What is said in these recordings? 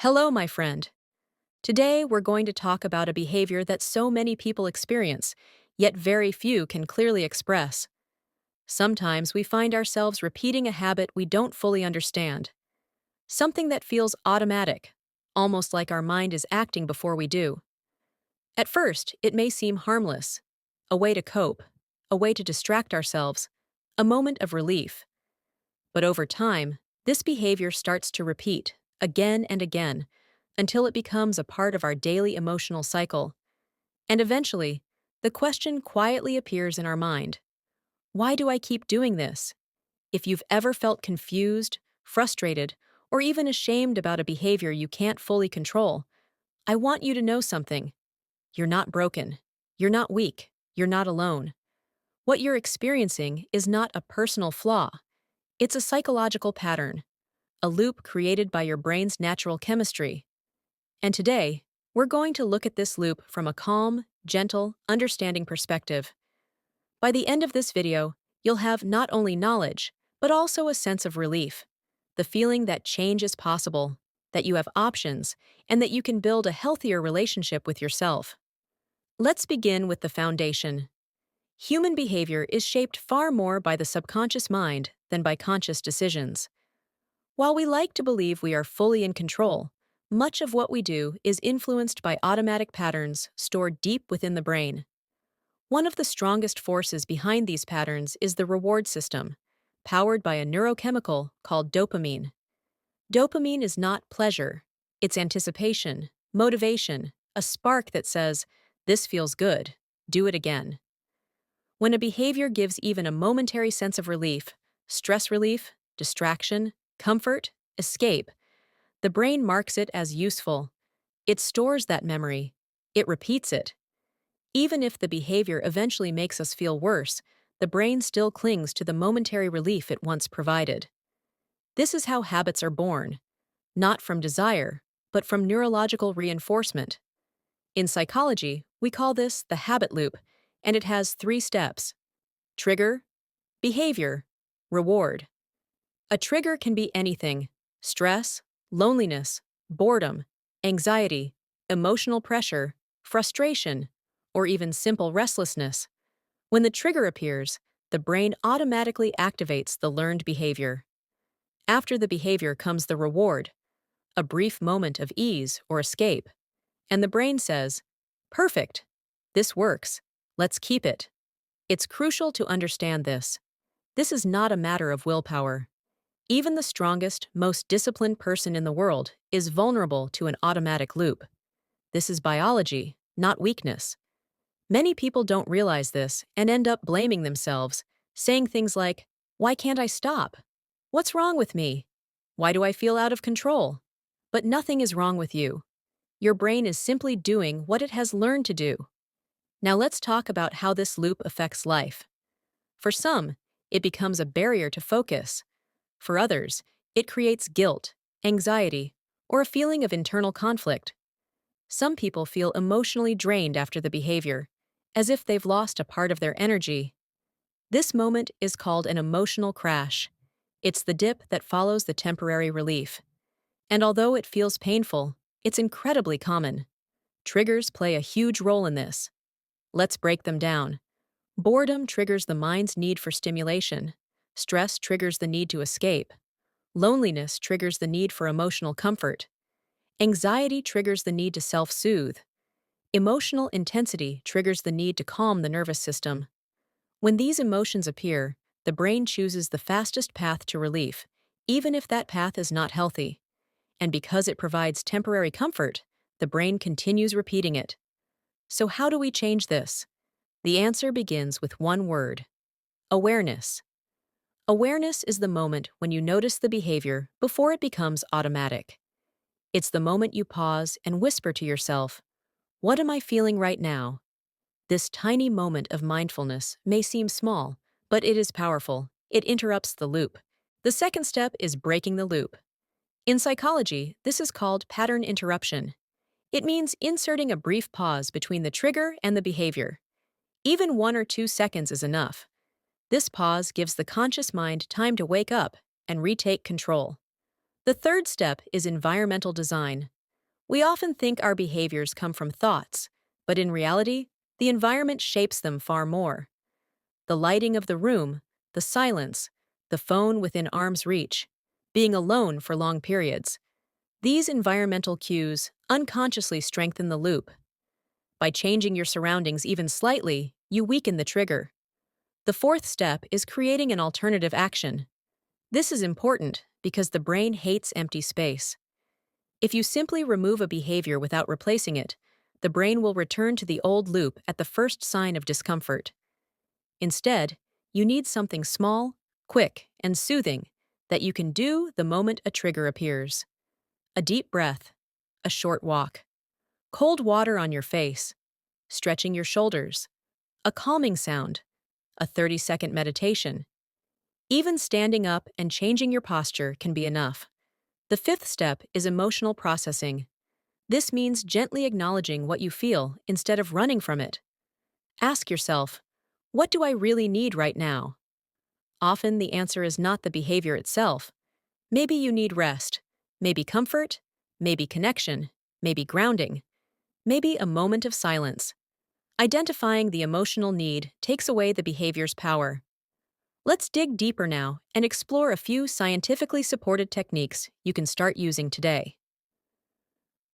Hello, my friend. Today, we're going to talk about a behavior that so many people experience, yet very few can clearly express. Sometimes we find ourselves repeating a habit we don't fully understand, something that feels automatic, almost like our mind is acting before we do. At first, it may seem harmless, a way to cope, a way to distract ourselves, a moment of relief. But over time, this behavior starts to repeat, again and again, until it becomes a part of our daily emotional cycle. And eventually, the question quietly appears in our mind: why do I keep doing this? If you've ever felt confused, frustrated, or even ashamed about a behavior you can't fully control, I want you to know something. You're not broken. You're not weak. You're not alone. What you're experiencing is not a personal flaw. It's a psychological pattern, a loop created by your brain's natural chemistry. And today, we're going to look at this loop from a calm, gentle, understanding perspective. By the end of this video, you'll have not only knowledge, but also a sense of relief, the feeling that change is possible, that you have options, and that you can build a healthier relationship with yourself. Let's begin with the foundation. Human behavior is shaped far more by the subconscious mind than by conscious decisions. While we like to believe we are fully in control, much of what we do is influenced by automatic patterns stored deep within the brain. One of the strongest forces behind these patterns is the reward system, powered by a neurochemical called dopamine. Dopamine is not pleasure, it's anticipation, motivation, a spark that says, "This feels good, do it again." When a behavior gives even a momentary sense of relief, stress relief, distraction, comfort, escape, the brain marks it as useful. It stores that memory. It repeats it. Even if the behavior eventually makes us feel worse, the brain still clings to the momentary relief it once provided. This is how habits are born, not from desire, but from neurological reinforcement. In psychology, we call this the habit loop, and it has 3 steps: trigger, behavior, reward. A trigger can be anything: stress, loneliness, boredom, anxiety, emotional pressure, frustration, or even simple restlessness. When the trigger appears, the brain automatically activates the learned behavior. After the behavior comes the reward, a brief moment of ease or escape, and the brain says, "Perfect, this works, let's keep it." It's crucial to understand this. This is not a matter of willpower. Even the strongest, most disciplined person in the world is vulnerable to an automatic loop. This is biology, not weakness. Many people don't realize this and end up blaming themselves, saying things like, "Why can't I stop? What's wrong with me? Why do I feel out of control?" But nothing is wrong with you. Your brain is simply doing what it has learned to do. Now let's talk about how this loop affects life. For some, it becomes a barrier to focus. For others, it creates guilt, anxiety, or a feeling of internal conflict. Some people feel emotionally drained after the behavior, as if they've lost a part of their energy. This moment is called an emotional crash. It's the dip that follows the temporary relief. And although it feels painful, it's incredibly common. Triggers play a huge role in this. Let's break them down. Boredom triggers the mind's need for stimulation. Stress triggers the need to escape. Loneliness triggers the need for emotional comfort. Anxiety triggers the need to self-soothe. Emotional intensity triggers the need to calm the nervous system. When these emotions appear, the brain chooses the fastest path to relief, even if that path is not healthy. And because it provides temporary comfort, the brain continues repeating it. So how do we change this? The answer begins with one word: awareness. Awareness is the moment when you notice the behavior before it becomes automatic. It's the moment you pause and whisper to yourself, "What am I feeling right now?" This tiny moment of mindfulness may seem small, but it is powerful. It interrupts the loop. The second step is breaking the loop. In psychology, this is called pattern interruption. It means inserting a brief pause between the trigger and the behavior. Even 1 or 2 seconds is enough. This pause gives the conscious mind time to wake up and retake control. The third step is environmental design. We often think our behaviors come from thoughts, but in reality, the environment shapes them far more. The lighting of the room, the silence, the phone within arm's reach, being alone for long periods. These environmental cues unconsciously strengthen the loop. By changing your surroundings even slightly, you weaken the trigger. The fourth step is creating an alternative action. This is important because the brain hates empty space. If you simply remove a behavior without replacing it, the brain will return to the old loop at the first sign of discomfort. Instead, you need something small, quick, and soothing that you can do the moment a trigger appears. A deep breath, a short walk, cold water on your face, stretching your shoulders, a calming sound, a 30-second meditation. Even standing up and changing your posture can be enough. The fifth step is emotional processing. This means gently acknowledging what you feel instead of running from it. Ask yourself, what do I really need right now? Often the answer is not the behavior itself. Maybe you need rest, maybe comfort, maybe connection, maybe grounding, maybe a moment of silence. Identifying the emotional need takes away the behavior's power. Let's dig deeper now and explore a few scientifically supported techniques you can start using today.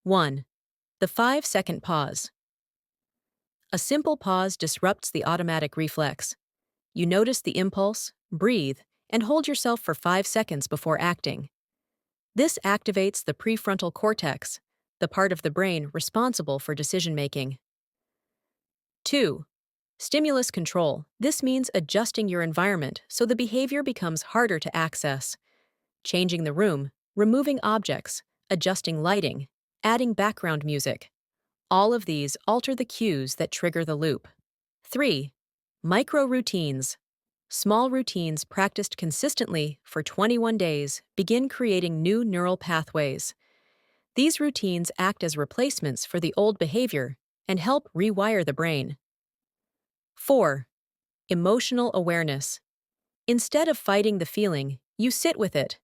1. The 5-second pause. A simple pause disrupts the automatic reflex. You notice the impulse, breathe, and hold yourself for 5 seconds before acting. This activates the prefrontal cortex, the part of the brain responsible for decision-making. 2. Stimulus control. This means adjusting your environment so the behavior becomes harder to access. Changing the room, removing objects, adjusting lighting, adding background music. All of these alter the cues that trigger the loop. 3. Micro-routines. Small routines practiced consistently for 21 days begin creating new neural pathways. These routines act as replacements for the old behavior and help rewire the brain. 4. Emotional awareness. Instead of fighting the feeling, you sit with it.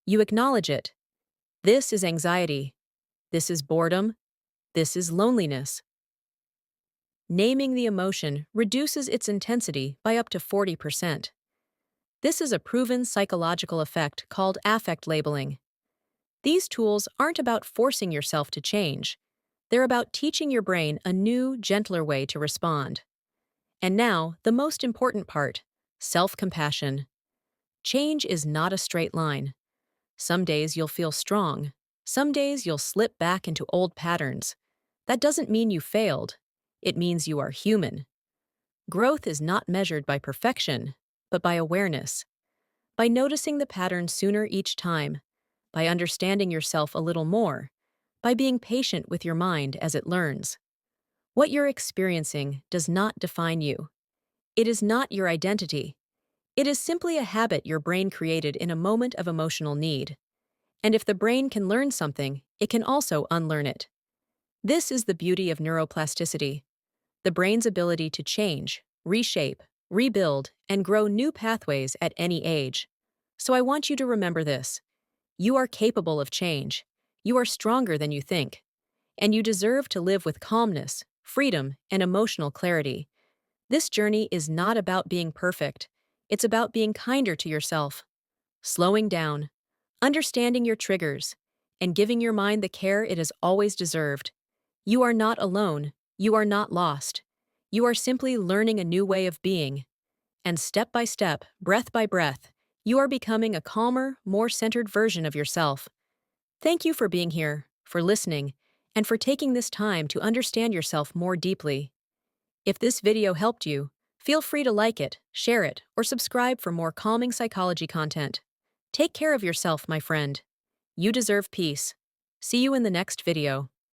You acknowledge it. This is anxiety. This is boredom. This is loneliness. Naming the emotion reduces its intensity by up to 40%. This is a proven psychological effect called affect labeling. These tools aren't about forcing yourself to change. They're about teaching your brain a new, gentler way to respond. And now, the most important part, self-compassion. Change is not a straight line. Some days you'll feel strong. Some days you'll slip back into old patterns. That doesn't mean you failed. It means you are human. Growth is not measured by perfection, but by awareness. By noticing the pattern sooner each time, by understanding yourself a little more, by being patient with your mind as it learns. What you're experiencing does not define you. It is not your identity. It is simply a habit your brain created in a moment of emotional need. And if the brain can learn something, it can also unlearn it. This is the beauty of neuroplasticity, the brain's ability to change, reshape, rebuild, and grow new pathways at any age. So I want you to remember this. You are capable of change. You are stronger than you think. And you deserve to live with calmness, freedom, and emotional clarity. This journey is not about being perfect. It's about being kinder to yourself, slowing down, understanding your triggers, and giving your mind the care it has always deserved. You are not alone. You are not lost. You are simply learning a new way of being. And step by step, breath by breath, you are becoming a calmer, more centered version of yourself. Thank you for being here, for listening, and for taking this time to understand yourself more deeply. If this video helped you, feel free to like it, share it, or subscribe for more calming psychology content. Take care of yourself, my friend. You deserve peace. See you in the next video.